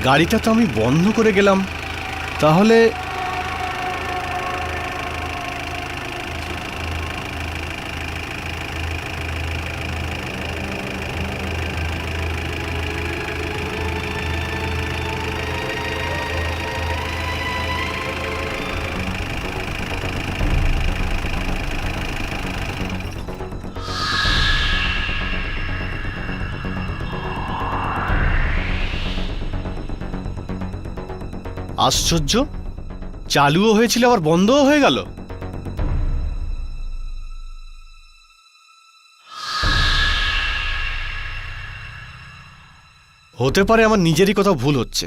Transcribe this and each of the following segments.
গাড়িটা তো আমি বন্ধ করে গেলাম, তাহলে আশ্চর্য, চালুও হয়েছিল আবার বন্ধও হয়ে গেল। হতে পারে আমার নিজেরই কোথাও ভুল হচ্ছে।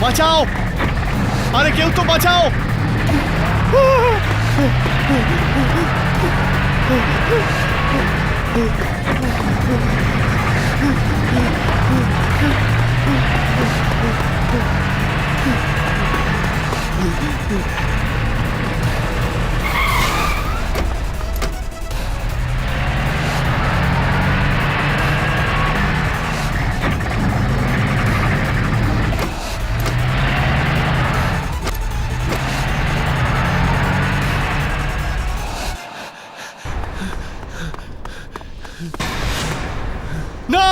বাঁচাও, আরে কেউ তো বাঁচাও। না,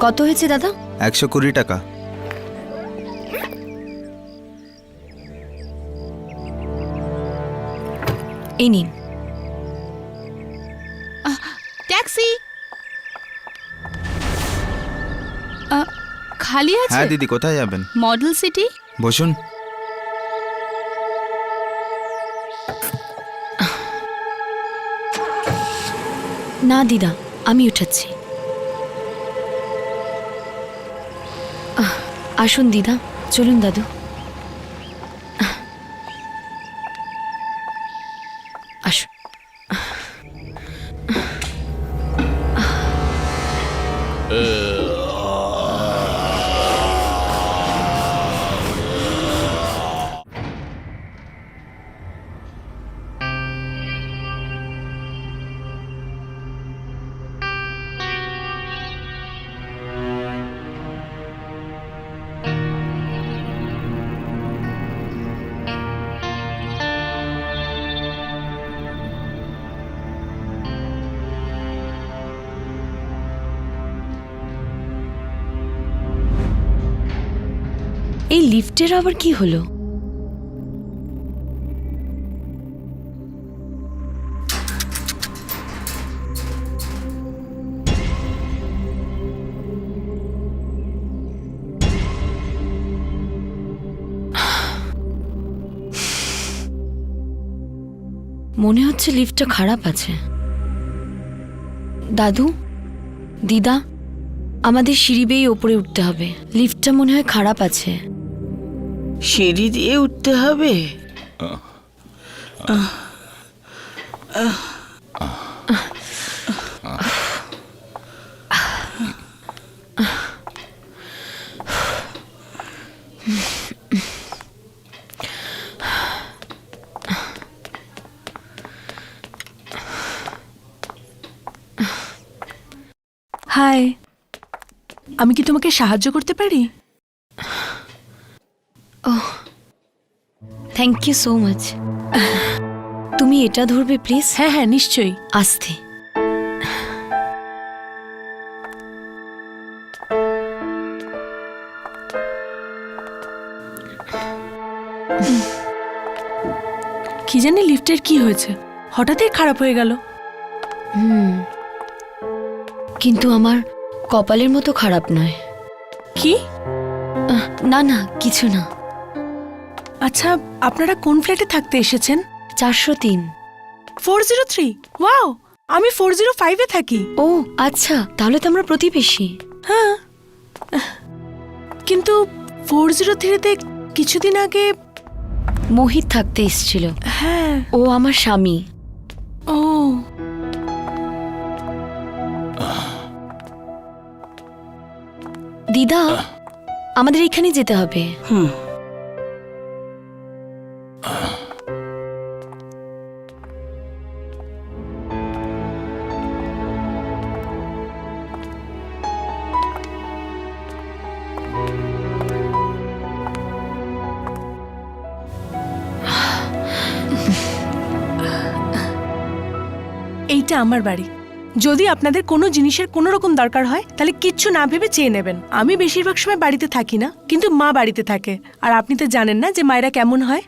কত হয়েছে দাদা? 120 টাকা। এই নিন। ট্যাক্সি খালি আছে? হ্যাঁ দিদি, কোথায় যাবেন? Model city. বসুন। না দিদা, আমি উঠাচ্ছি। আসুন দিদা, চলুন দাদু। আসুন। এই লিফটের আবার কি হলো? মনে হচ্ছে লিফটটা খারাপ আছে। দাদু, দিদা, আমাদের সিঁড়ি বেয়ে ওপরে উঠতে হবে। লিফটটা মনে হয় খারাপ আছে। সিঁড়ি দিয়ে উঠতে হবে? হাই, আমি কি তোমাকে সাহায্য করতে পারি? Thank you so much. তুমি এটা ধরবে প্লিজ? হ্যাঁ হ্যাঁ নিশ্চয়ই। আস্তে। কি জানি লিফটের কি হয়েছে, হঠাৎই খারাপ হয়ে গেল। কিন্তু আমার কপালের মতো খারাপ নয়। কি? না না, কিছু না। আচ্ছা, আপনারা কোন ফ্ল্যাটে থাকতে এসেছেন? 403। 403? ওয়াও, আমি 405-এ থাকি। ও আচ্ছা, তাহলে তো আমরা প্রতিবেশী। হ্যাঁ, কিন্তু 403-তে কিছুদিন আগে মোহিত থাকতে এসেছিল। হ্যাঁ। ও আমার স্বামী। ও দিদা, আমাদের এখানে যেতে হবে। এইটা আমার বাড়ি। যদি আপনাদের কোনো জিনিসের কোনো রকম দরকার হয় তাহলে কিচ্ছু না ভেবে চেয়ে নেবেন। আমি বেশিরভাগ সময় বাড়িতে থাকি না, কিন্তু মা বাড়িতে থাকে। আর আপনি তো জানেন না যে মায়েরা কেমন হয়।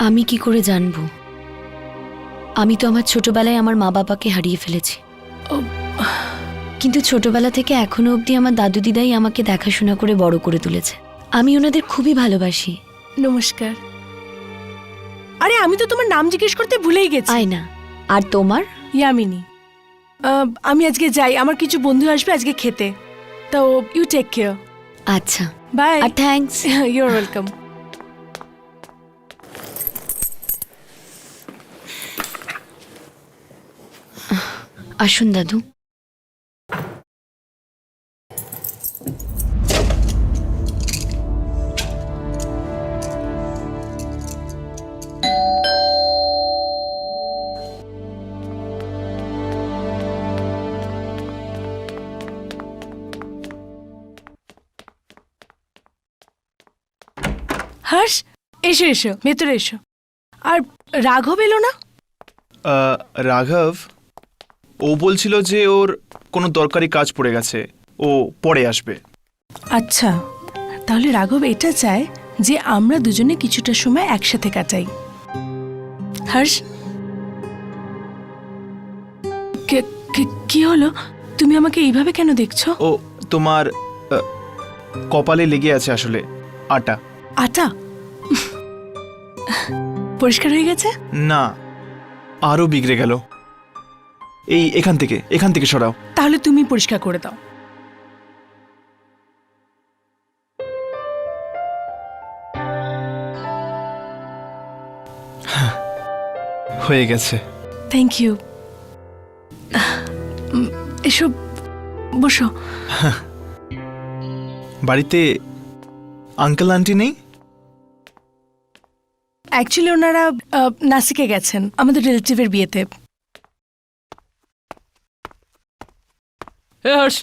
আমি কি করে জানবো? আমি তো আমার ছোটবেলায় আমার মা বাবাকে হারিয়ে ফেলেছি। কিন্তু ছোটবেলা থেকে এখনো অবধি আমার দাদু দিদাই আমাকে দেখাশোনা করে বড় করে তুলেছে। আমি ওনাদের খুবই ভালোবাসি। নমস্কার। আরে আমি তো তোমার নাম জিজ্ঞেস করতে ভুলেই গেছি। আয়না। আর তোমার? ইয়ামিনী। আমি আজকে যাই, আমার কিছু বন্ধু আসবে আজকে খেতে। তো ইউ টেক কেয়ার। আচ্ছা, বাই। আর থ্যাঙ্কস। You're welcome. আসুন দাদু। হর্ষ, এসো এসো, ভেতরে এসো। আর রাঘব এলো না? রাঘব ও বলছিল যে ওর কোনো দরকারি কাজ পড়ে গেছে, ও পরে আসবে। আচ্ছা, তাহলে রাঘব এটা চায় যে আমরা দুজনে কিছুটা সময় একসাথে কাটাই। হর্ষ, কি হলো? তুমি আমাকে এইভাবে কেন দেখছো? ও তোমার কপালে লেগে আছে আসলে আটা। আটা? পরিষ্কার হয়ে গেছে? না, আরো বিগড়ে গেল। এখান থেকে সরাও। তাহলে তুমি পরিষ্কার করে দাও। হয়ে গেছে। Thank you. এসব বসো। বাড়িতে আঙ্কেল আন্টি নেই? অ্যাকচুয়ালি ওনারা নাসিকে গেছেন আমাদের রিলেটিভের বিয়েতে। হর্ষ,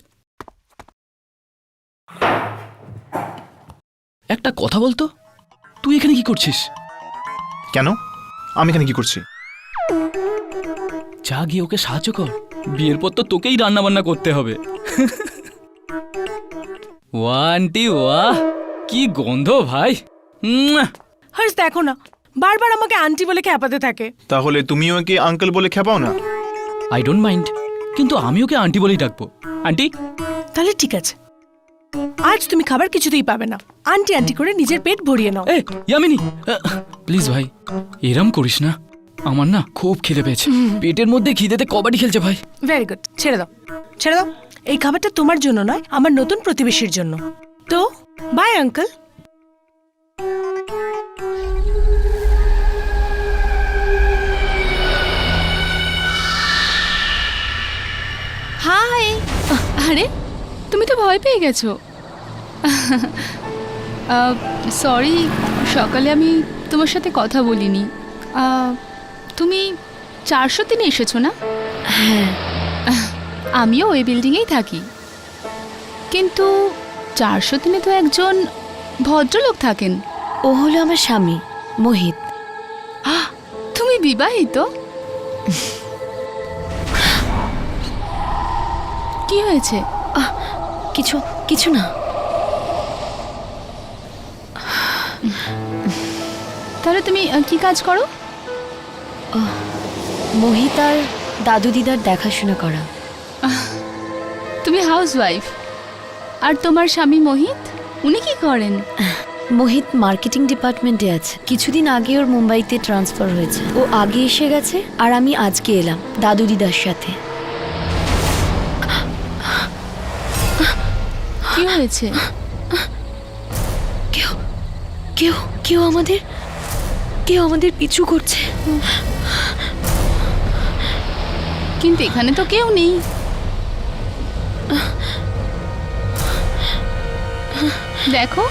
একটা কথা বলতো, তুই এখানে কি করছিস? কেন? আমি এখানে কি করছি? যা গিয়ে ওকে সাহায্য কর। বিয়ের পর তো তোকেই রান্না বান্না করতে হবে। ওয়ান্টি ওয়াহ, কি গন্ধ ভাই। হর্ষ দেখো না, বারবার আমাকে আন্টি বলে খেপাতে থাকে। তাহলে তুমি ওকে আঙ্কেল বলে খেপাও না? আই ডোন্ট মাইন্ড, কিন্তু আমি ওকে আন্টি বলেই ডাকবো। আন্টি। তাহলে ঠিক আছে, আজ তুমি খাবার কিছুতেই পাবে না। আন্টি আন্টি করে নিজের পেট ভরিয়ে নাও। এ ইয়ামিনী, প্লিজ ভাই, এরম করিস না। আমার না খুব খিদে পেয়েছে, পেটের মধ্যে খিদেতে কবাডি খেলছে ভাই। ভেরি গুড, ছেড়ে দাও ছেড়ে দাও। এই খাবারটা তোমার জন্য নয়, আমার নতুন প্রতিবেশীর জন্য। তো বাই আঙ্কেল। আরে তুমি তো ভয় পেয়ে গেছো। সরি, সকালে আমি তোমার সাথে কথা বলিনি। তুমি 403-এ এসেছো না? হ্যাঁ, আমিও ওই বিল্ডিংয়েই থাকি, কিন্তু 403-এ তো একজন ভদ্রলোক থাকেন। ও হলো আমার স্বামী মোহিত। তুমি বিবাহিত? কি হয়েছে? কিছু কিছু না। তাহলে তুমি কি কাজ করো? মোহিত আর দাদু দিদার দেখাশোনা করা। তুমি হাউসওয়াইফ। আর তোমার স্বামী মোহিত, উনি কি করেন? মোহিত মার্কেটিং ডিপার্টমেন্টে আছে। কিছুদিন আগে ওর মুম্বাইতে ট্রান্সফার হয়েছে। ও আগে এসে গেছে আর আমি আজকে এলাম দাদু দিদার সাথে। কি হয়েছে? কেউ কেউ কেউ আমাদের কেউ আমাদের পিছু করছে। কিন্তু এখানে তো কেউ নেই। দেখো,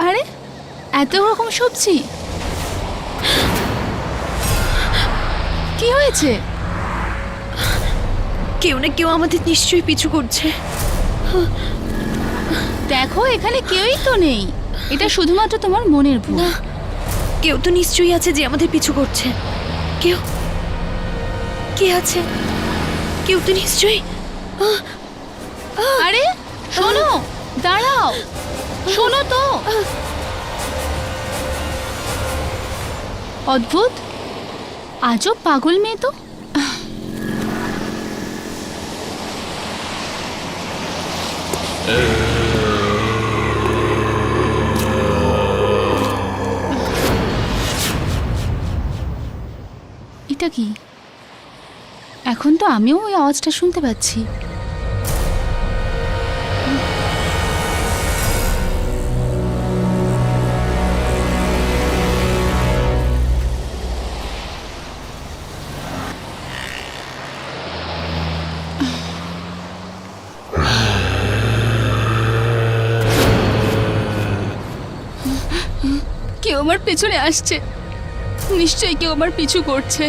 আরে এত রকম সবজি, কি হয়েছে? কেউ না কেউ আমাদের নিশ্চয়ই পিছু করছে। দেখো, এখানে কেউই তো নেই। এটা শুধুমাত্র তোমার মনের ভুল। না, কেউ তো নিশ্চয়ই আছে যে আমাদের পিছু করছে। কেউ কে আছে? কেউ তো নিশ্চয়ই। আরে শোনো, দাঁড়াও, শোনো তো। অদ্ভুত, আজব পাগল মেয়ে তো। এটা কি? এখন তো আমিও ওই আওয়াজটা শুনতে পাচ্ছি। কেউ আমার পেছনে আসছে, নিশ্চয়ই কেউ আমার পিছু করছে।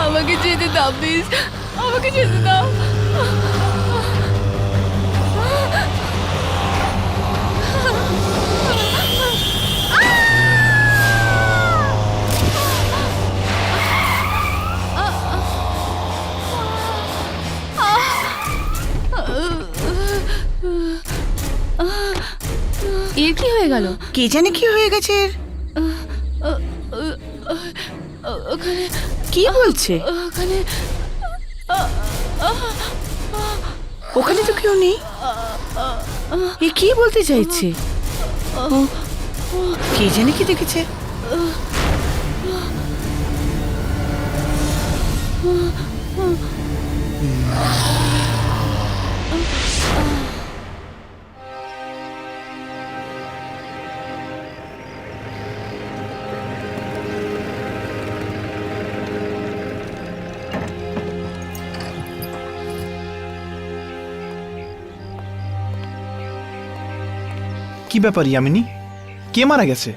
আমাকে যেতে দাও প্লিজ, আমাকে যেতে দাও। এর কি হয়ে গেল? কে জানে কি হয়ে গেছে এর? ওখানে কি বলছে? ওখানে ওখানে তো কেউ নেই। এ কি বলতে চাইছে? কে জানে কি দেখেছে? কি ব্যাপার ইয়ামিনী? কে মারা গেছে?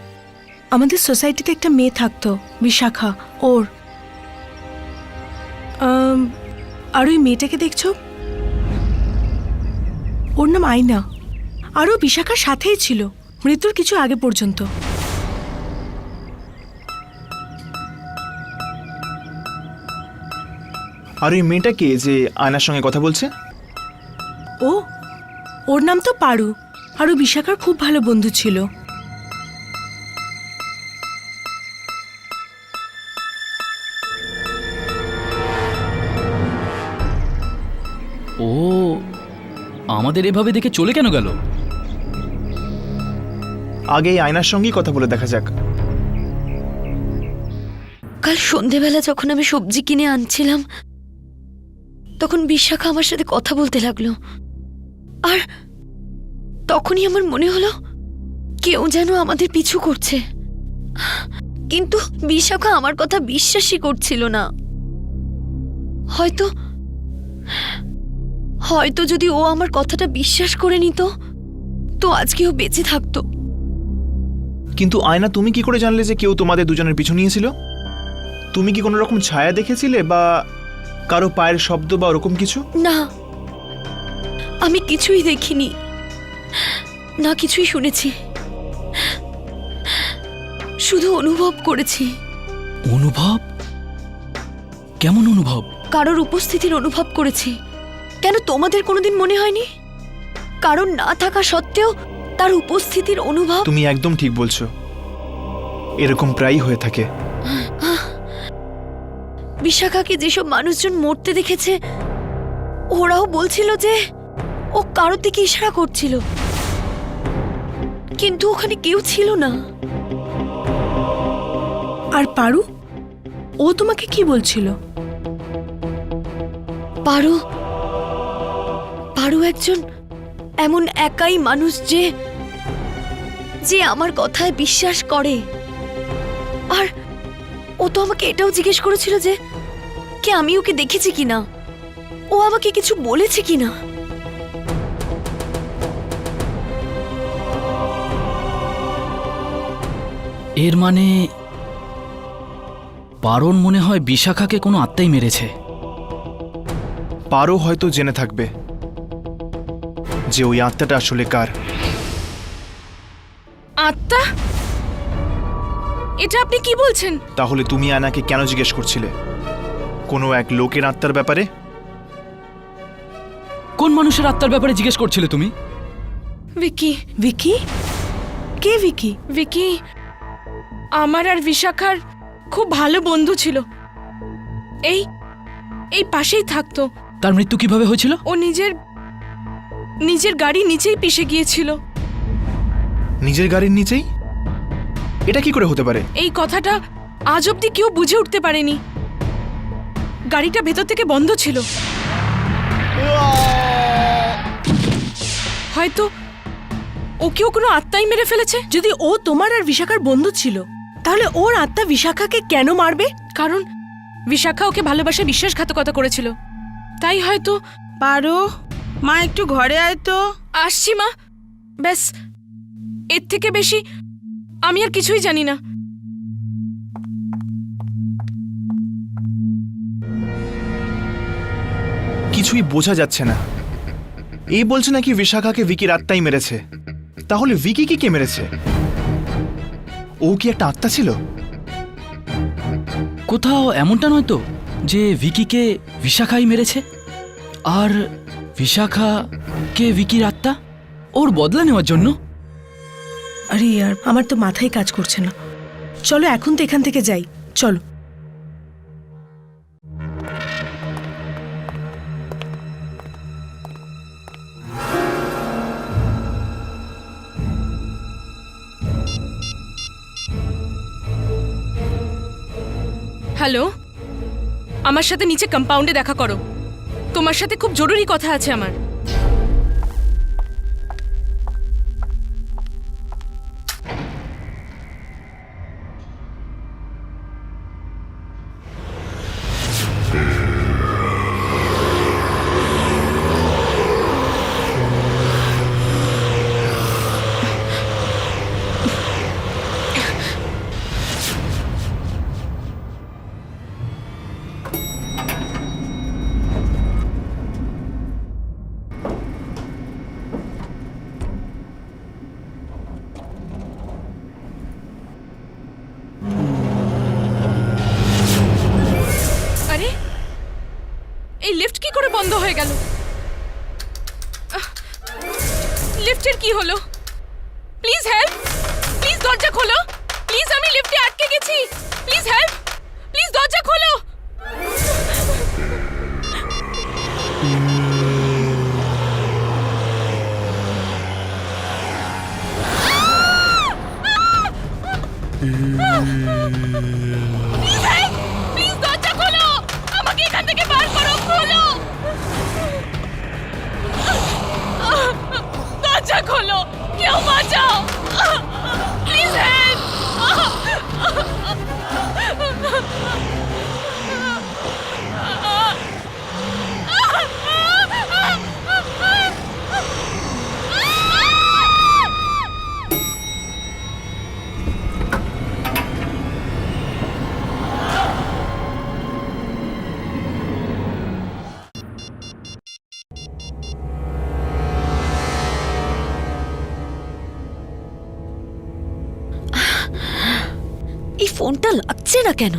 আমাদের সোসাইটিতে একটা মেয়ে থাকতো, বিশাখা। ওর আর ওই মেয়েটাকে দেখছো, ওর নাম আয়না। আর ও বিশাখার সাথেই ছিল মৃত্যুর কিছু আগে পর্যন্ত। আর ওই মেয়েটা কে যে আয়নার সঙ্গে কথা বলছে? ও, ওর নাম তো পারু, আর ও বিশাখার খুব ভালো বন্ধু ছিল। ও আমাদের এভাবে দেখে চলে কেন গেল? আগে এই আয়নার সঙ্গেই কথা বলে দেখা যাক। কাল সন্ধেবেলা যখন আমি সবজি কিনে আনছিলাম তখন বিশাখা আমার সাথে কথা বলতে লাগলো, আর তখনই আমার মনে হলো কেউ যেন আমাদের পিছু করছে, কিন্তু বিশাখা আমার কথা বিশ্বাসই করছিল না। হয়তো হয়তো যদি ও আমার কথাটা বিশ্বাস করে নিত তো আজকে ও বেঁচে থাকতো। কিন্তু আয়না, তুমি কি করে জানলে যে কেউ তোমাদের দুজনের পিছু নিয়েছিল? তুমি কি কোনো রকম ছায়া দেখেছিলে বা কারো পায়ের শব্দ বা ওরকম কিছু? না, আমি কিছুই দেখিনি, না কিছুই শুনেছি, শুধু অনুভব করেছি। অনুভব? কেমন অনুভব? কারোর উপস্থিতির অনুভব করেছি। কেন তোমাদের কোনোদিন মনে হয়নি কারণ না থাকা সত্ত্বেও তার উপস্থিতির অনুভব? তুমি একদম ঠিক বলছো, এরকম প্রায়ই হয়ে থাকে। বিশাখাকে যেসব মানুষজন মরতে দেখেছে ওরাও বলছিল যে ও কারোর দিকে ইশারা করছিল, কিন্তু ওখানে কেউ ছিল না। আর পারু, ও তোমাকে কি বলছিল? পারু পারু একজন এমন একাই মানুষ যে যে আমার কথায় বিশ্বাস করে, আর ও তো আমাকে এটাও জিজ্ঞেস করেছিল যে কে আমি ওকে দেখেছি কিনা, ও আমাকে কিছু বলেছে কিনা। এর মানে পারণ মনে হয় বিশাখাকে কোনো আত্মাই মেরেছে। পারো হয়তো জেনে থাকবে যে ওই আত্মাটা আসলে কার। আত্মা? এটা আপনি কি বলছেন? তাহলে তুমি আয়নাকে কেন জিজ্ঞেস করছিলে? কোনো এক লোকের আত্মার ব্যাপারে? কোন মানুষের আত্মার ব্যাপারে জিজ্ঞেস করছিলে তুমি? ভিকি। ভিকি? কে ভিকি? ভিকি আমার আর বিশাখার খুব ভালো বন্ধু ছিল। এই এই পাশেই থাকতো। তার মৃত্যু কিভাবে হয়েছিল? ও নিজের গাড়ি নিচেই পিষে গিয়েছিল। নিজের গাড়ির নিচেই? এটা কি করে হতে পারে? এই কথাটা আজ অব্দি কেউ বুঝে উঠতে পারেনি। গাড়িটা ভেতর থেকে বন্ধ ছিল। হয়তো ওকেও কোনো আত্মাই মেরে ফেলেছে। যদি ও তোমার আর বিশাখার বন্ধু ছিল তাহলে ওর আত্মা বিশাখাকে কেন মারবে? কারণ বিশাখা ওকে ভালোবাসা বিশ্বাসঘাতকতা করেছিল, তাই হয়তো। পারো, মা একটু ঘরে আয় তো। আসছি মা। ব্যাস, এর থেকে বেশি আমি আর কিছুই জানি না। কিছুই বোঝা যাচ্ছে না। এই বলছে নাকি বিশাখাকে ভিকির আত্মাই মেরেছে। তাহলে ভিকি কি কে মেরেছে? ও কি একটা আত্মা ছিল? কোথাও এমনটা নয় তো যে ভিকিকে বিশাখাই মেরেছে, আর বিশাখা কে ভিকির আত্মা ওর বদলা নেওয়ার জন্য? আরে ইয়ার, আমার তো মাথায় কাজ করছে না। চলো এখন তো এখান থেকে যাই, চলো। হ্যালো, আমার সাথে নিচে কম্পাউন্ডে দেখা করো। তোমার সাথে খুব জরুরি কথা আছে আমার। এই লিফট কি করে বন্ধ হয়ে গেল? লিফটের কি হলো? প্লিজ হেল্প, প্লিজ দরজা খোলো, প্লিজ আমি লিফটে আটকে গেছি, প্লিজ হেল্প, প্লিজ দরজা খোলো। প্লিজ দরজা খোলো, আমাকে এখান থেকে বার করো, খোলো দরজা খোলো, কেউ বাঁচাও, প্লিজ হেল্প। এই ফোনটা লাগছে না কেন?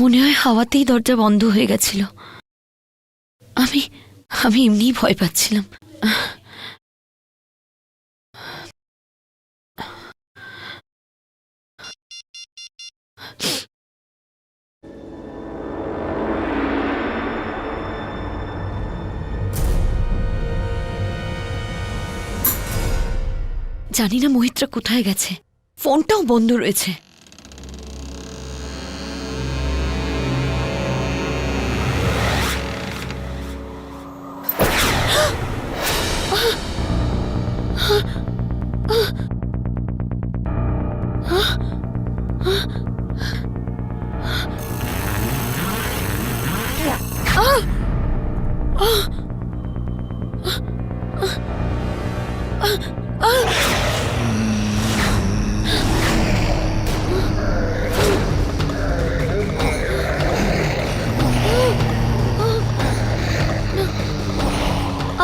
মনে হয় হাওয়াতেই দরজা বন্ধ হয়ে গেছিল। আমি আমি এমনিই ভয় পাচ্ছিলাম। জানি না মোহিতরা কোথায় গেছে, ফোনটাও বন্ধ রয়েছে।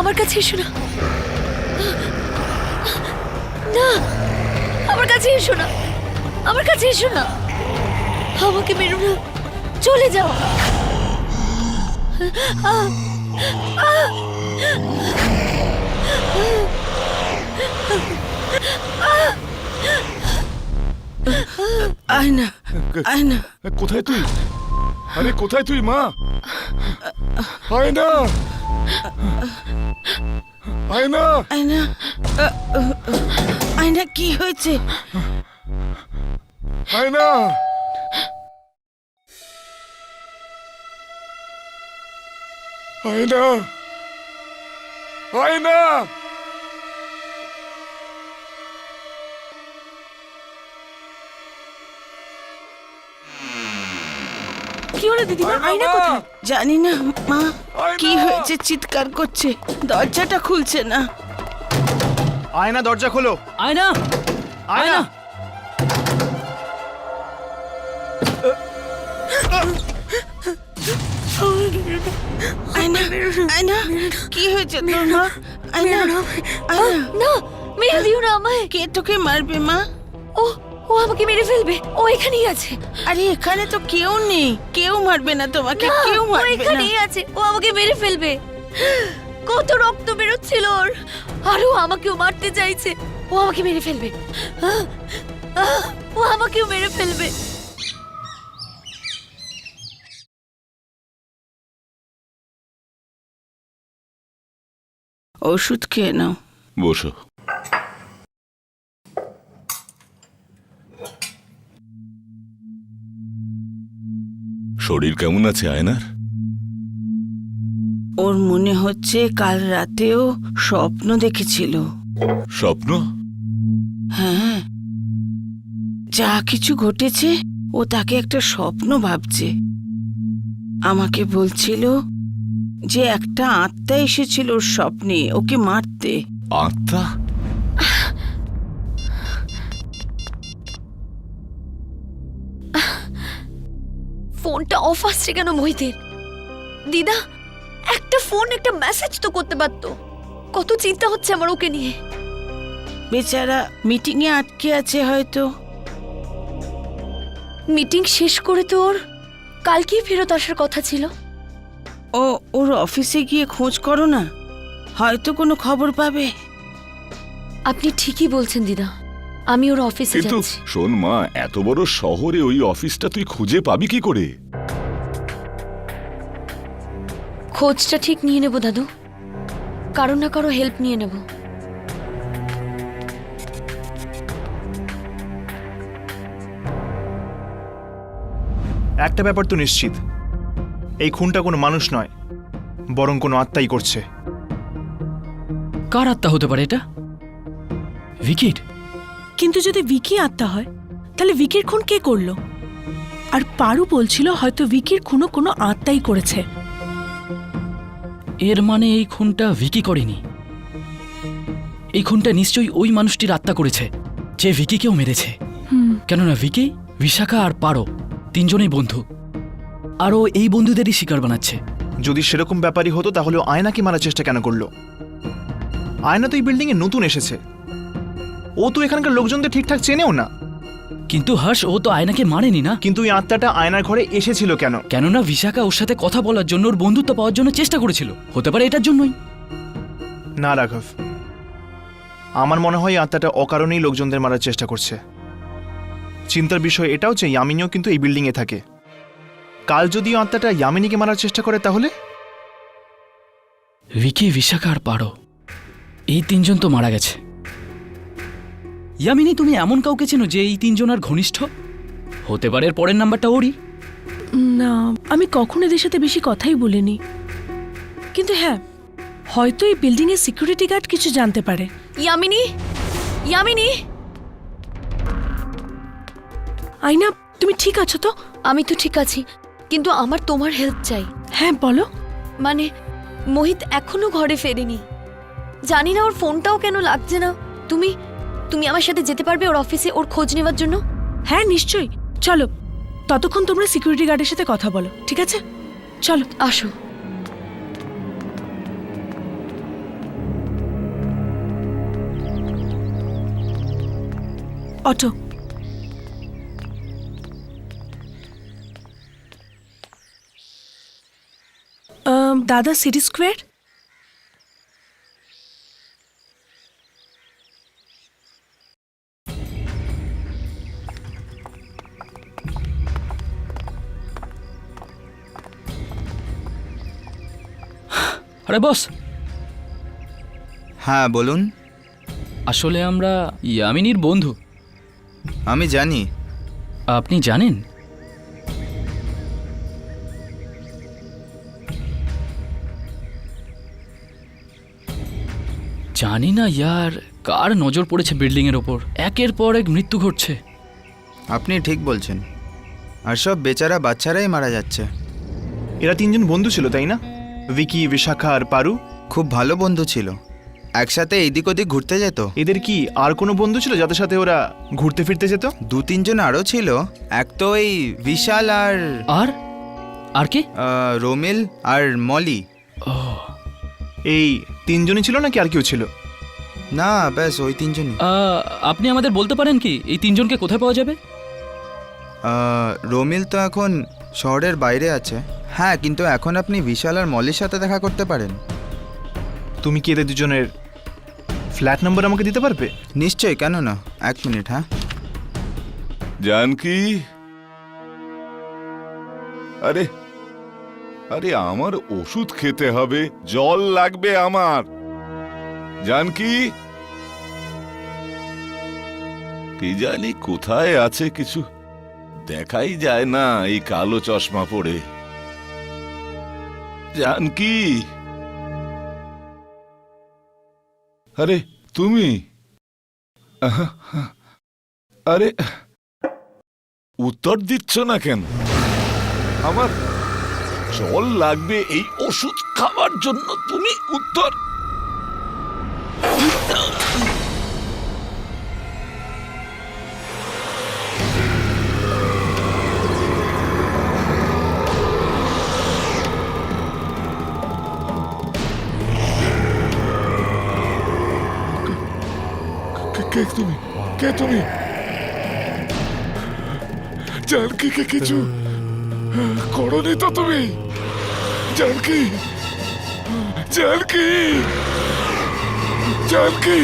আমার কাছে এসো না, না আমার কাছে এসো না, আমার কাছে এসো না, আমাকে মেরো না, চলে যাও। আয়না, আয়না, কোথায় তুই? আরে কোথায় তুই মা? আয়না, আয়না, আয়না, আয়না কি হয়েছে? আয়না, আয়না আয়না কি হলো দিদিমা? আয়না কোথায়? জানি না মা, কি হয়েছে, চিৎকার করছে, দরজাটা খুলছে না। আয়না, দরজা খোলো। আয়না, আয়না, আয়না, আয়না, কি হয়েছে তোর মা? আয়না, আয়না, না মেরে দিও না আমায়। কে তোকে মারবে মা? ও ও আমাকে মেরে ফেলবে। ও এখানেই আছে। আরে এখানে তো কেউ নেই, কেউ মারবে না তোমাকে, না, কেউ ও মারবে না। এখানেই আছে। ও আমাকে মেরে ফেলবে। কত রক্ত বেরোচ্ছিল ওর, আর ও আমাকেও মারতে চাইছে। ও আমাকে মেরে ফেলবে। ও আমাকেও মেরে ফেলবে। ওষুধ খেয়ে নাও। বসো। শরীর কেমন আছে আয়নার? ওর মনে হচ্ছে কাল রাতেও স্বপ্ন দেখেছিল। স্বপ্ন? হ্যাঁ, যা কিছু ঘটেছে ও তাকে একটা স্বপ্ন ভাবছে। আমাকে বলছিল যে একটা আত্মা এসেছিল ওর স্বপ্নে ওকে মারতে। আত্মা? ফোনটা অফ আসছে কেন মোহিতের? দিদা, একটা ফোন, একটা মেসেজ তো করতে পারতো। কত চিন্তা হচ্ছে আমার ওকে নিয়ে। বেচারা মিটিং এ আটকে আছে হয়তো। মিটিং শেষ করে তো ওর কালকেই ফেরত আসার কথা ছিল। ওর অফিসে গিয়ে খোঁজ করো না, হয়তো কোনো খবর পাবে। আপনি ঠিকই বলছেন দিদা, আমি ওর অফিসে কিন্তু যাচ্ছি। শোন মা, এত বড় শহরে ওই অফিসটা তুই খুঁজে পাবি কি করে? খোঁজটা ঠিক নিয়ে নেব দাদু, কারো না কারো হেল্প নিয়ে নেব। একটা ব্যাপার তো নিশ্চিত, এই খুনটা কোনো মানুষ নয়, বরং কোনো আত্মাই করছে। কার আত্মা হতে পারে এটা? ভিকির? কিন্তু যদি ভিকি আত্মা হয়, তাহলে ভিকির খুন কে করলো? আর পারু বলছিল হয়তো ভিকির খুনও কোনো আত্মাই করেছে। এর মানে এই খুনটা ভিকি করেনি। এই খুনটা নিশ্চয়ই ওই মানুষটির আত্মা করেছে যে ভিকিকেও মেরেছে। কেননা ভিকি, বিশাখা আর পারো তিনজনেই বন্ধু, আর ও এই বন্ধুদেরই শিকার বানাচ্ছে। যদি সেরকম ব্যাপারই হতো তাহলে ও আয়নাকে মারার চেষ্টা কেন করলো? আয়না তো এই বিল্ডিং এ নতুন এসেছে, ও তো এখানকার লোকজনদের ঠিকঠাক চেনেও না। কিন্তু হর্ষ, ও তো আয়নাকে মারেনি না। কিন্তু এই আত্মাটা আয়নার ঘরে এসেছিল কেন? কেননা বিশাখা ওর সাথে কথা বলার জন্য, ওর বন্ধুত্ব পাওয়ার জন্য চেষ্টা করেছিল। হতে পারে এটার জন্যই। না রাঘব, আমার মনে হয় এই আত্মাটা অকারণেই লোকজনদের মারার চেষ্টা করছে। চিন্তার বিষয় এটাও যে ইয়ামিনীও কিন্তু এই বিল্ডিং এ থাকে। কাল যদি এই আত্মাটা ইয়ামিনীকে মারার চেষ্টা করে তাহলে? ভিকি, বিশাখা আর পারো, এই তিনজন তো মারা গেছে। ইয়ামিনী, তুমি এমন কাউকে চেনো যে এই তিনজন আর ঘনিষ্ঠ? হতে পারে এর পরের নাম্বারটা ওরই। না, আমি কখনো এদের সাথে বেশি কথাই বলিনি। কিন্তু হ্যাঁ, হয়তো এই বিল্ডিং এর সিকিউরিটি গার্ড কিছু জানতে পারে। ইয়ামিনী, ইয়ামিনী, আয়না, তুমি ঠিক আছো তো? আমি তো ঠিক আছি, কিন্তু আমার তোমার হেল্প চাই। হ্যাঁ বলো। মানে মোহিত এখনো ঘরে ফেরেনি, জানি না ওর ফোনটাও কেন লাগছে না। তুমি তুমি আমার সাথে যেতে পারবে ওর অফিসে ওর খোঁজ নেওয়ার জন্য? হ্যাঁ নিশ্চয়ই, চলো। ততক্ষণ তোমরা সিকিউরিটি গার্ডের সাথে কথা বলো, ঠিক আছে? চলো আসো। অটো। দাদা, সিটি স্কোয়ার। আরে বস। হ্যাঁ বলুন। আসলে আমরা ইয়ামিনীর বন্ধু। আমি জানি। আপনি জানেন? জানি না ইয়ার কার নজর পড়েছে বিল্ডিং এর ওপর, একের পর এক মৃত্যু ঘটছে। আপনি ঠিক বলছেন, আর সব বেচারা বাচ্চারাই মারা যাচ্ছে। এরা তিনজন বন্ধু ছিল তাই না? ভিকি, বিশাখা আর পারু। খুব ভালো বন্ধু ছিল, একসাথে এইদিক ওদিক ঘুরতে যেত। এদের কি আর কোনো বন্ধু ছিল যাদের সাথে ওরা ঘুরতে ফিরতে যেত? 2-3 জন আরও ছিল, এক তো ওই বিশাল আর আর আর কে? রোমিল আর মলি। এই তিনজনই ছিল নাকি আর কেউ ছিল? না, ব্যাস ওই 3জনই। আপনি আমাদের বলতে পারেন কি এই তিনজনকে কোথায় পাওয়া যাবে? রোমিল তো এখন শহরের বাইরে আছে। হ্যাঁ, কিন্তু এখন আপনি বিশাল আর মলির সাথে দেখা করতে পারেন। তুমি কি এদের দুজনের ফ্ল্যাট নাম্বার আমাকে দিতে পারবে? নিশ্চয়ই, কেন না। 1 মিনিট। হ্যাঁ, জানকি, আরে আরে আমার ওষুধ খেতে হবে, জল লাগবে আমার। জানকি, কি জানি কোথায় আছে, কিছু দেখাই যায় না এই কালো চশমা পরে। জানকি, আরে তুমি, আরে উত্তর দিচ্ছ না কেন? আমার জল লাগবে, এই ওষুধ খাওয়ার জন্য তুমি উত্তর। কে তুমি? কে তুমি? জানকি, কে কিছু করনি তো তুমি? জানকি, জানকি, জানকি,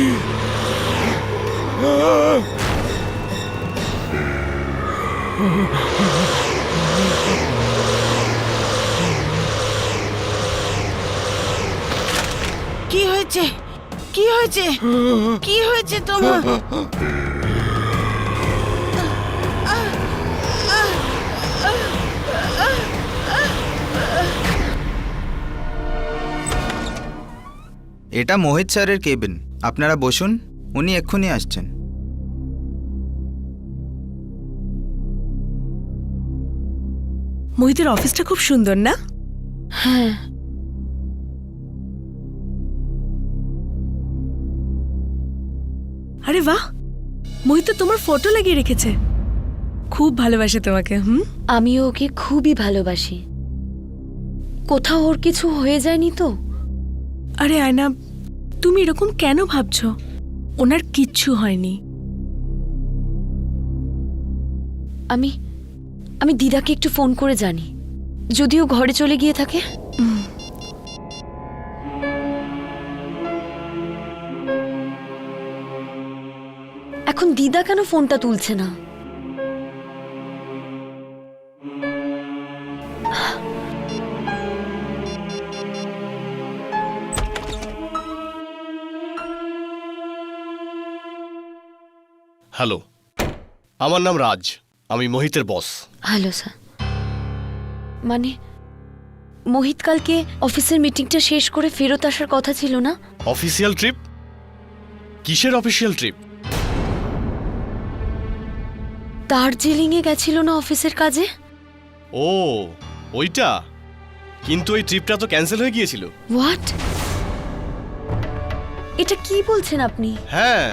কি হয়েছে? কি হয়েছে? কি হয়েছে তোমার? এটা মোহিত স্যারের কেবিন। আপনারা বসুন, উনি এক্ষুনি আসছেন। মোহিতের অফিসটা খুব সুন্দর না? হ্যাঁ, আরে বাহ, মোহিত তো তোমার ফটো লাগিয়ে রেখেছে। খুব ভালোবাসে তোমাকে। আমিও ওকে খুবই ভালোবাসি। কোথাও ওর কিছু হয়ে যায়নি তো? আরে আয়না, তুমি এরকম কেন ভাবছো? ওনার কিচ্ছু হয়নি। আমি আমি দিদাকে একটু ফোন করে জানি, যদিও ঘরে চলে গিয়ে থাকে। এখন দিদা কেন ফোনটা তুলছে না? হ্যালো, আমার নাম রাজ, আমি মোহিতের বস। Hello sir. মানে মোহিত কালকে অফিসের মিটিংটা শেষ করে ফেরত আসার কথা ছিল না? Official trip? কিসের অফিসিয়াল ট্রিপ? দার্জিলিংয়ে গেছিল না অফিসের কাজে? ও, ওইটা। কিন্তু ওই ট্রিপটা তো ক্যান্সেল হয়ে গিয়েছিল। হোয়াট? এটা কি বলছেন আপনি? হ্যাঁ।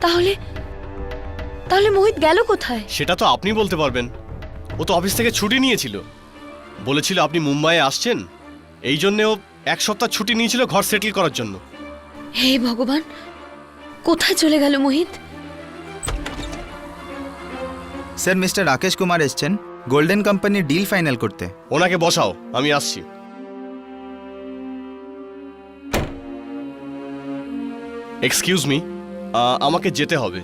তাহলে তাহলে মোহিত গেল কোথায়? সেটা তো আপনি বলতে পারবেন। ও তো অফিস থেকে ছুটি নিয়েছিল, বলেছিল আপনি মুম্বাইয়ে আসছেন, এই জন্যে ও 1 সপ্তাহ ছুটি নিয়েছিল ঘর সেটেল করার জন্য। হে ভগবান, কোথায় চলে গেল মোহিত? স্যার, মিস্টার রাকেশ কুমার এসছেন গোল্ডেন কোম্পানির ডিল ফাইনাল করতে। ওনাকে বসাও, আমি আসছি। এক্সকিউজ মি, আমাকে যেতে হবে।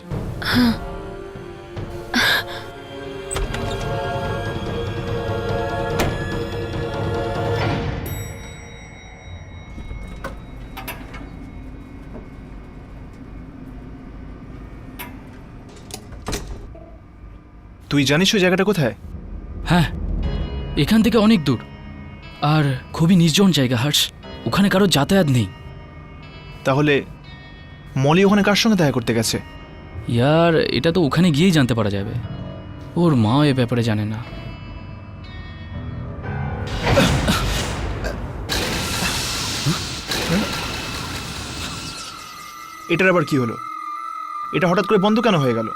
তুই জানিস ওই জায়গাটা কোথায়? হ্যাঁ, এখান থেকে অনেক দূর আর খুবই নির্জন জায়গা হর্ষ। ওখানে কারো যাতায়াত নেই। তাহলে মলি ওখানে কার সঙ্গে দেখা করতে গেছে? ইয়ার এটা তো ওখানে গিয়েই জানতে পারা যাবে। ওর মাও এ ব্যাপারে জানে না। এটার আবার কি হলো? এটা হঠাৎ করে বন্ধ কেন হয়ে গেল?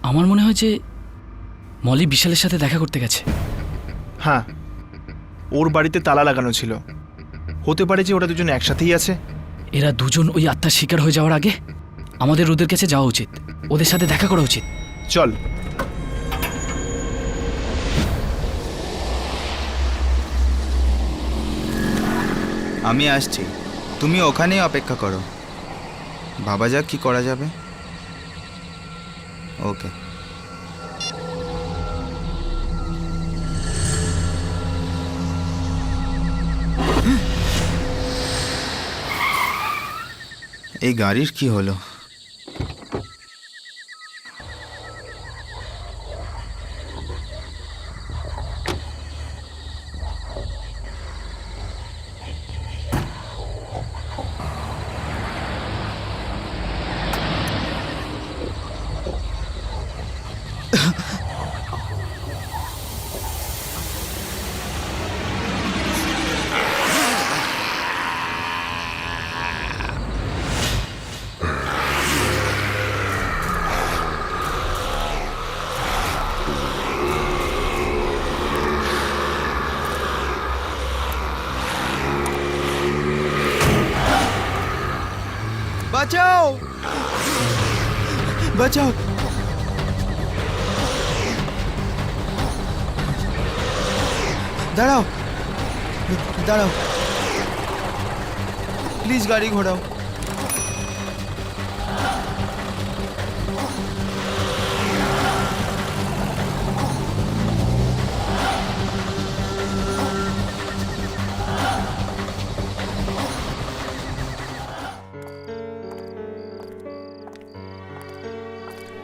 আমার মনে হয় যে মলি বিশালের সাথে দেখা করতে গেছে। হ্যাঁ, ওর বাড়িতে তালা লাগানো ছিল। হতে পারে যে ওরা দুজন একসাথেই আছে। এরা দুজন ওই আত্মার শিকার হয়ে যাওয়ার আগে আমাদের ওদের কাছে যাওয়া উচিত, ওদের সাথে দেখা করা উচিত। চল। আমি আসছি, তুমি ওখানেই অপেক্ষা করো। ভাবা যাক কি করা যাবে। ওকে। এই গাড়ির কি হলো? বাঁচাও, বাঁচাও। দাঁড়াও, দাঁড়াও, প্লিজ গাড়ি ঘোরাও।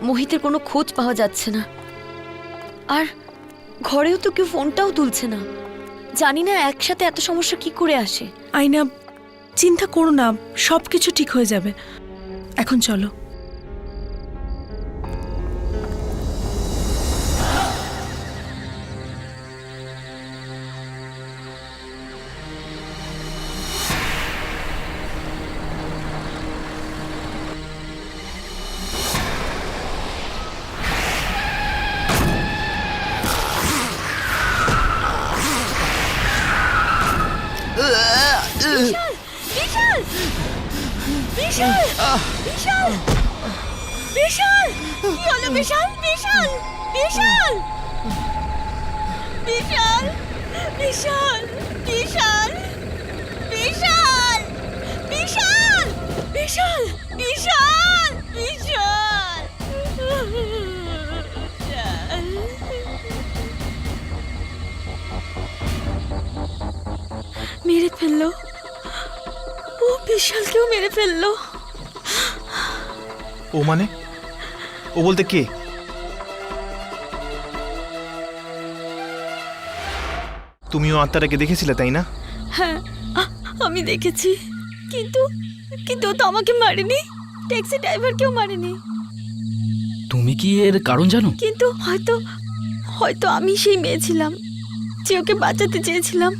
মোহিতের কোনো খোঁজ পাওয়া যাচ্ছে না, আর ঘরেও তো কেউ ফোনটাও তুলছে না। জানি না একসাথে এত সমস্যা কি করে আসে। আয়না, চিন্তা করো না, সব কিছু ঠিক হয়ে যাবে। এখন চলো। বিশাল, বিশাল, বিশাল, বিশাল, কি হলো বিশাল? বিশাল, বিশাল, বিশাল, বিশাল, বিশাল, বিশাল, বিশাল, বিশাল, বিশাল, বিশাল, মেরে ফেললো। ও বিশালকেও মেরে ফেললো। ও মানে? ও বলতে কে? তুমিও আত্মাটাকে দেখেছিলে তাই না? হ্যাঁ, আমি দেখেছি, কিন্তু কিন্তু ও তো আমাকে মারেনি, ট্যাক্সি ড্রাইভারকেও মারেনি। তুমি কি এর কারণ জানো? কিন্তু হয়তো হয়তো আমি সেই মেয়ে ছিলাম যে ওকে বাঁচাতে চেয়েছিলাম।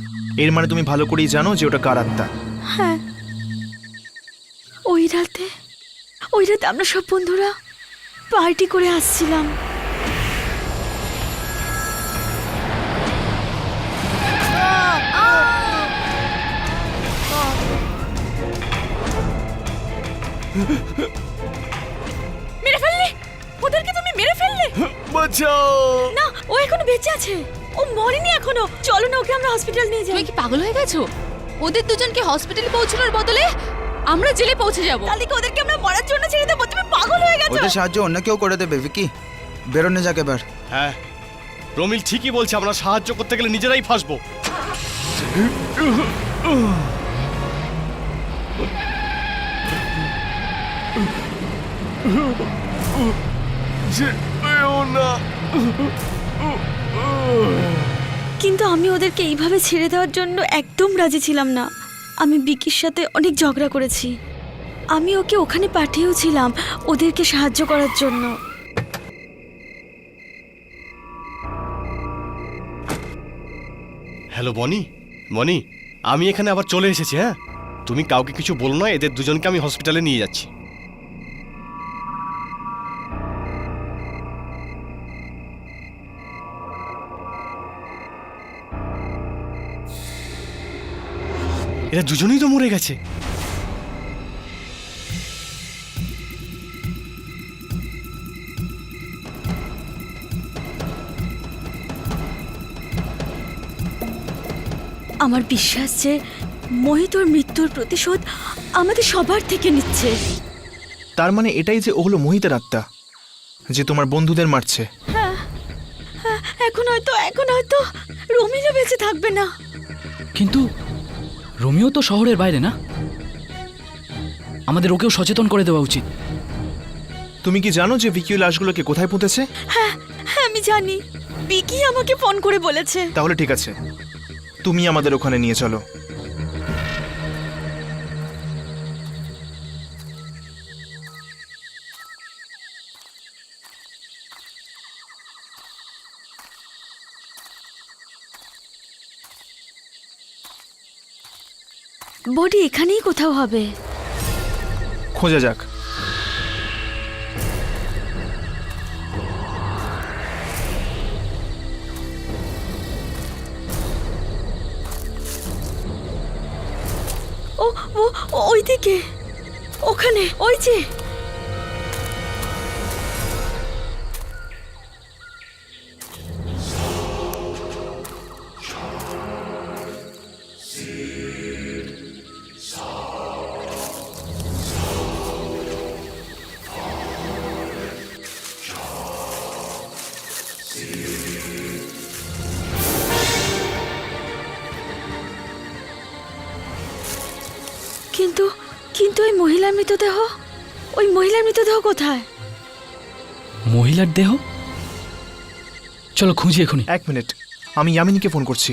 এর মানে তুমি ভালো করেই জানো যে ওটা কার আত্মা। হ্যাঁ, ওই রাতে আমরা সব বন্ধুরা পার্টি করে আসছিলাম। মেরে ফেললে ওদেরকে, তুমি মেরে ফেললে। বাঁচাও! না, ও এখনো বেঁচে আছে, ও মরেনি এখনো। চলো না, ওকে আমরা হসপিটাল নিয়ে যাই। তুমি কি পাগল হয়ে গেছো? ওদের দুজনকে হসপিটালে পৌঁছানোর বদলে আমরা জেলে পৌঁছে যাব। তাহলে কি ওদেরকে আমরা মরার জন্য ছেড়ে দেবো? তুমি পাগল হয়ে গেছো। ওদের সাহায্য অন্য কেউ করে দেবে। ভিকি, বেরোনে যাক এবার। হ্যাঁ, প্রমিল ঠিকই বলছে, আমরা সাহায্য করতে গেলে নিজেরাই ফাঁসবো। যেও না। কিন্তু আমি ওদেরকে এইভাবে ছেড়ে দেওয়ার জন্য একদম রাজি ছিলাম না। আমি বিকির সাথে অনেক ঝগড়া করেছি। আমি ওকে ওখানে পাঠিয়েওছিলাম ওদেরকে সাহায্য করার জন্য। হ্যালো বনি, মনি, আমি এখানে আবার চলে এসেছি। হ্যাঁ, তুমি কাউকে কিছু বলো না, এদের দুজনকে আমি হসপিটালে নিয়ে যাচ্ছি। এরা দুজনেই তো মরে গেছে। আমার বিশ্বাস যে মোহিতর মৃত্যুর প্রতিশোধ আমাদের সবার থেকে নিচ্ছে। তার মানে এটাই যে ও হলো মোহিতের আত্মা, যে তোমার বন্ধুদের মারছে। এখন হয়তো রোমিলা বেঁচে থাকবে না। কিন্তু রোমিও তো শহরের বাইরে না, আমাদের ওকেও সচেতন করে দেওয়া উচিত। তুমি কি জানো যে ভিকি লাশগুলোকে কোথায় পুঁতেছে? হ্যাঁ, আমি জানি। বিকি আমাকে ফোন করে বলেছে। তাহলে ঠিক আছে, তুমি আমাদের ওখানে নিয়ে চলো। বডি এখানেই কোথাও হবে। খোঁজা যাক। ও ও ওইদিকে, ওখানে, ওই যে। কিন্তু কিন্তু ওই মহিলার মৃতদেহ কোথায়? মহিলার দেহ? চলো খুঁজি এখনই। 1 মিনিট, আমি ইয়ামিনীকে ফোন করছি।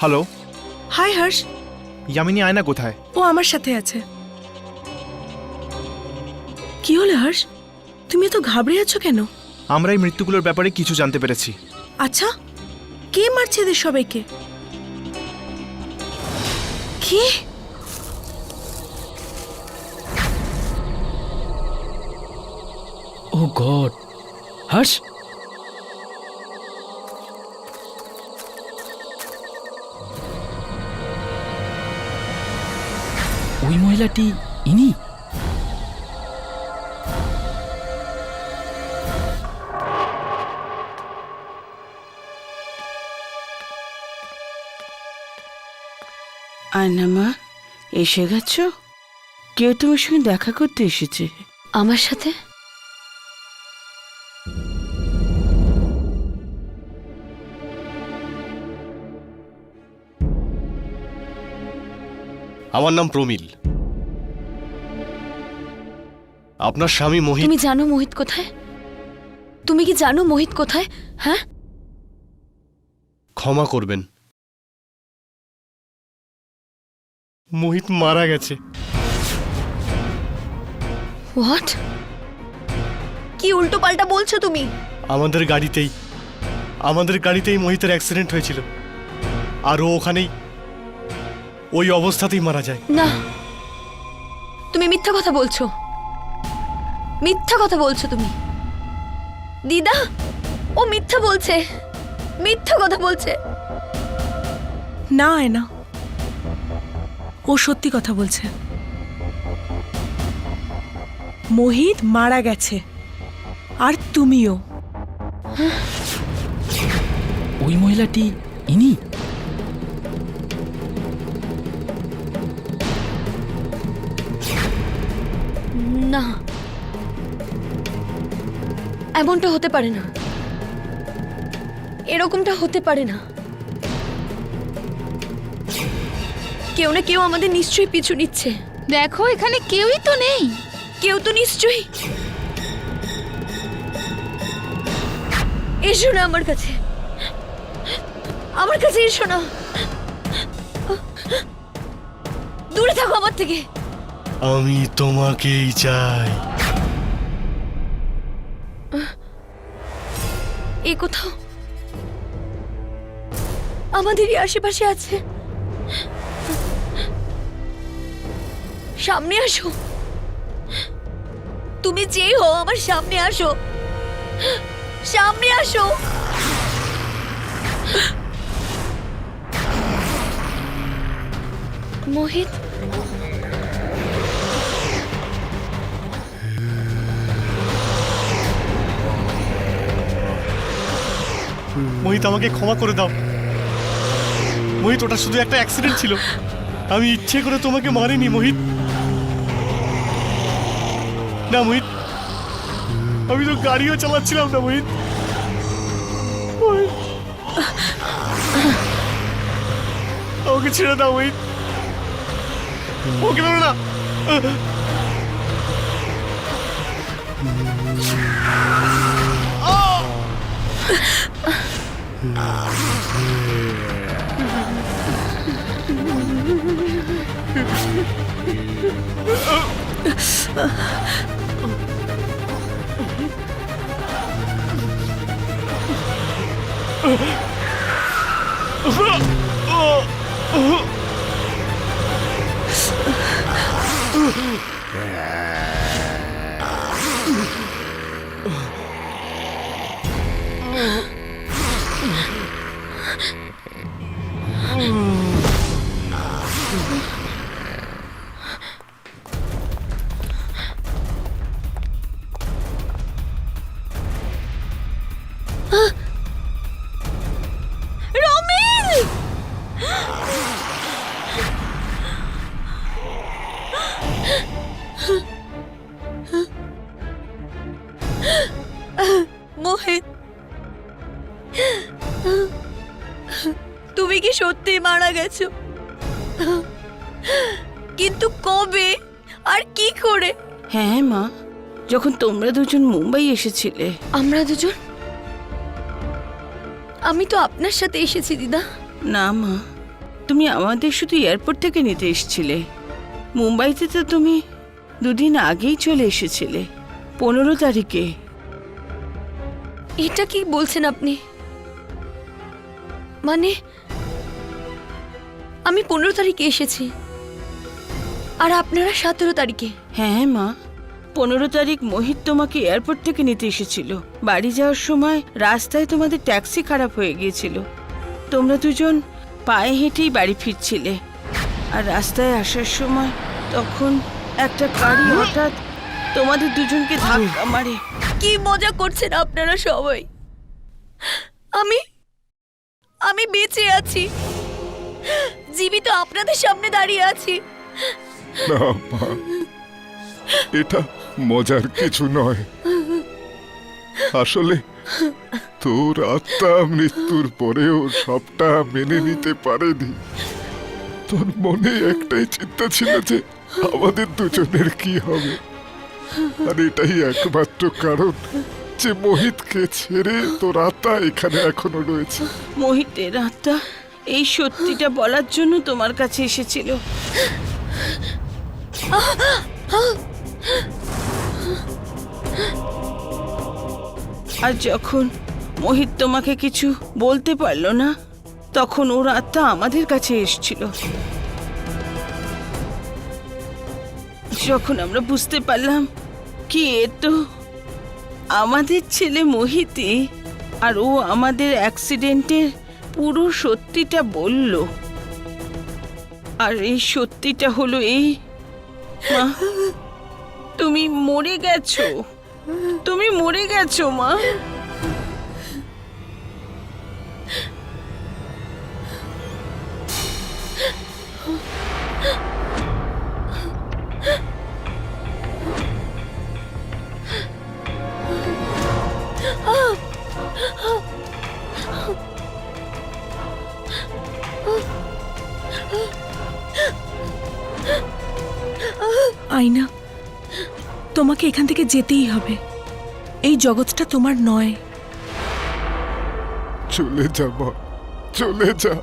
হ্যালো, হাই হর্ষ, ইয়ামিনী আয়না কোথায়? ও আমার সাথে আছে। কি হলো হর্ষ, তুমি তো ঘাবড়ে আছো কেন? আমরা এই মৃত্যুগুলোর ব্যাপারে কিছু জানতে পেরেছি। আচ্ছা, কে মারছে এদের সবাইকে? কি? ও গড, হর্ষ, ওই মহিলাটি ইনি? আয়নামা, এসে গেছো? কেউ তোমার সঙ্গে দেখা করতে এসেছে? আমার সাথে? আমার নাম প্রমিল। আপনার স্বামী মোহিত। তুমি জানো মোহিত কোথায়? তুমি কি জানো মোহিত কোথায়? হ্যাঁ, ক্ষমা করবেন, মোহিত মারা গেছে। হোয়াট? কি উল্টো পাল্টা বলছো তুমি? আমাদের গাড়িতেই মোহিতের অ্যাক্সিডেন্ট হয়েছিল, আর ও ওখানেই ওই অবস্থাতেই মারা যায়। না, তুমি মিথ্যা কথা বলছো। মিথ্যা কথা বলছো তুমি। দিদা, ও মিথ্যা বলছে, মিথ্যা কথা বলছে। না আয়না, ও সত্যি কথা বলছে। মোহিত মারা গেছে, আর তুমিও। ওই মহিলাটি ইনি? না, এমনটা হতে পারে না, এরকমটা হতে পারে না। কেউ না কেউ আমাদের নিশ্চয়ই পিছু নিচ্ছে। দেখো এখানে কেউই তো নেই। কেউ তো নিশ্চয়ই। এসো না আমার কাছে, আমার কাছে এসো না, দূরে থাকো আমার থেকে। আমি তোমাকেই চাই। এ কোথাও আমাদেরই আশেপাশে আছে। সামনে আসো, তুমি যেই হও আমার সামনে আসো, সামনে আসো। মোহিত, মোহিত, আমাকে ক্ষমা করে দাও। মোহিত, ওটা শুধু একটা অ্যাক্সিডেন্ট ছিল, আমি ইচ্ছে করে তোমাকে মারিনি মোহিত। না মোহিত, আমি তো গাড়িও চালাচ্ছিলাম না মোহিত। মোহিত, আমাকে ছেড়ে দাও মোহিত, ওকে মেরো না। মোহিত, তুমি কি সত্যি মারা গেছো? কিন্তু কবে আর কি করে? হ্যাঁ মা, যখন তোমরা দুজন মুম্বাই এসেছিলে। আমরা দুজন? আমি তো আপনার সাথে এসেছি দিদা। না মা, তুমি আমাদের শুধু এয়ারপোর্ট থেকে নিতে এসেছিলে। মুম্বাইতে তো তুমি দুদিন আগেই চলে এসেছিলে, 15 তারিখে। এটা কি বলছেন আপনি? মানে আমি 15 তারিখে এসেছি আর আপনারা 17 তারিখে? হ্যাঁ মা, 15 তারিখ মোহিত তোমাকে এয়ারপোর্ট থেকে নিতে এসেছিল। বাড়ি যাওয়ার সময় রাস্তায় তোমাদের ট্যাক্সি খারাপ হয়ে গিয়েছিল। তোমরা দুজন পায়ে হেঁটেই বাড়ি ফিরছিলে, আর রাস্তায় আসার সময় তখন একটা গাড়ি হঠাৎ তোমাদের দুজনকে ধাক্কা মারে। কি মজা করছেন আপনারা সবাই? আমি বেঁচে আছি, জীবিত আপনাদের সামনে দাঁড়িয়ে আছি। না মা, এটা মজার কিছু নয়। আসলে তোর আত্মা মৃত্যুর পরেও সবটা মেনে নিতে পারেনি। তোর মনে একটাই চিন্তা ছিল যে আমাদের দুজনের কি হবে, আর এটাই একমাত্র কারণ যে মোহিতকে ছেড়ে তোর আত্মা এখানে এখনো রয়েছে। মোহিতের আত্মা এই সত্যিটা বলার জন্য তোমার কাছে এসেছিল। আর যখন মোহিত তোমাকে কিছু বলতে পারলো না, তখন ওর আত্মা আমাদের কাছে এসেছিল। যখন আমরা বুঝতে পারলাম কি এ তো আমাদের ছেলে মোহিতই, আর ও আমাদের অ্যাক্সিডেন্টের পুরো সত্যিটা বলল। আর এই সত্যিটা হলো এই, মা, তুমি মরে গেছো। তুমি মরে গেছো মা। আয়না, তোমাকে এখান থেকে যেতেই হবে। এই জগৎটা তোমার নয়। চলে যা মা, চলে যা।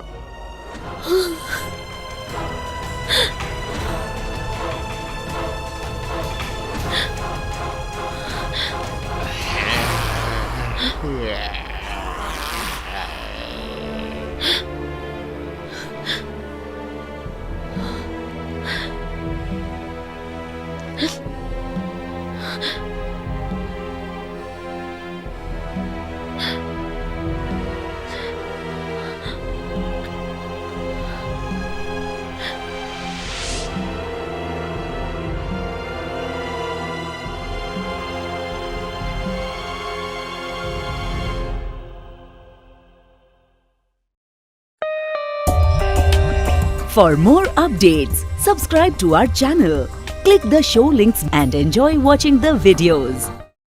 For more updates, subscribe to our channel, click the show links and enjoy watching the videos.